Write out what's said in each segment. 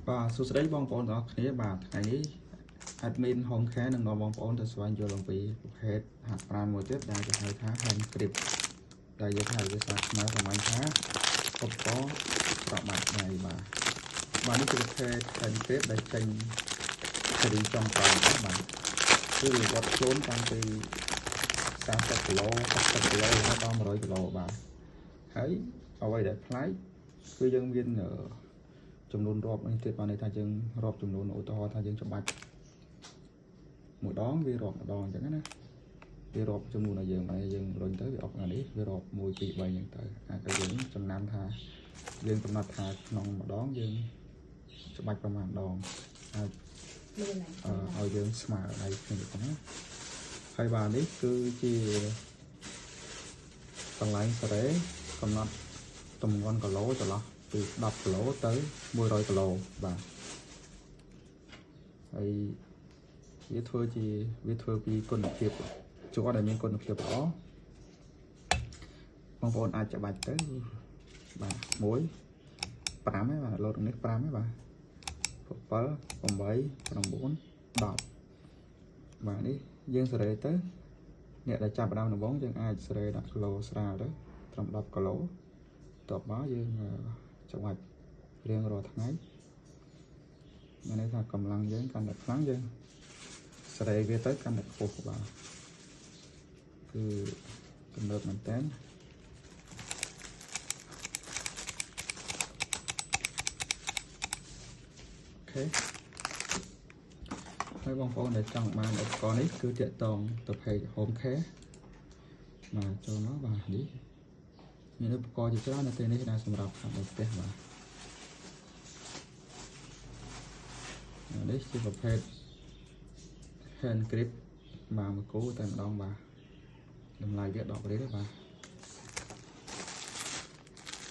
បាទសួស្តីបងប្អូនទាំងអស់គ្នាបាទថ្ងៃនេះ admin home care នឹងនាំបងប្អូនទៅស្វែងយល់អំពីប្រភេទហាត់ប្រាណមួយទៀតដែលគេហៅថា hand grip ដែលយើងហៅភាសាខ្មែរប្រហែលថាឧបករណ៍ប្របាត់ដៃបាទនេះគឺប្រភេទ hand grip ដែលចេញពីចុងក្រោយបាទគឺវាវត្តខ្លួនតាំងពី30គីឡូ60គីឡូដល់100គីឡូបាទហើយអ្វីដែលប្លែកគឺយើងមានចំនួនរាប់នេះទៀតបានន័យថាយើងរាប់ចំនួនឧទាហរណ៍ថាយើងច្បាច់មួយដងវារាប់ម្ដងអញ្ចឹងណាវារាប់ចំនួនឲ្យយើងហើយយើងរុញទៅវាអស់អានេះវារាប់1 2 3អញ្ចឹងទៅអាចឲ្យយើងចំណាំថាយើងកំណត់ថាក្នុងម្ដងយើងច្បាច់ប្រមាណដងហើយឲ្យយើងស្មើដៃគ្នាទៅណាហើយបាទនេះគឺជាកន្លែងសារ៉េកំណត់ទម្ងន់គីឡូចន្លោះពី10គីឡូទៅ100គីឡូបាទហើយវាធ្វើពីគុណភាពជ័រដែលមានគុណភាពល្អបងប្អូនអាចច្បាច់ទៅបាទ1 5ហ្នឹងបាទលោតនេះ5ហ្នឹងបាទ7 8 9 10បាទនេះយើងសារ៉េទៅអ្នកដែលចាប់ដើមដំបូងយើងអាចសារ៉េដាក់គីឡូស្រាលទៅត្រឹម10គីឡូតបមកយើងច្បាច់រៀងរាល់ថ្ងៃមានន័យថាកម្លាំងយើងកាន់តែខ្លាំងយើងស្រែវាទៅកាន់តែខ្ពស់បាទគឺទំនើបមែនតើអូខេហើយបងប្អូនដែលចង់បានឧបករណ៍នេះគឺតាក់ទងទៅ page home care បាទចូលមកបាទនេះមានឧបករណ៍ជាច្រើននៅទីនេះដែលសម្រាប់ហាត់នៅផ្ទះបាទនេះជាប្រភេទ hand grip បាទមួយគូតែម្ដងបាទតម្លៃវា10រៀលបាទ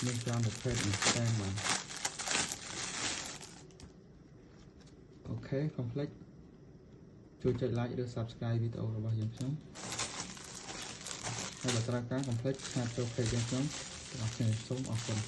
មានច្រើនប្រភេទនេះតែបាទអូខេ complete ជួយចុច like ឬ subscribe វីដេអូរបស់យើងខ្ញុំហើយបើត្រូវការ complete ឆាតចូល page យើងខ្ញុំសូមអរគុណ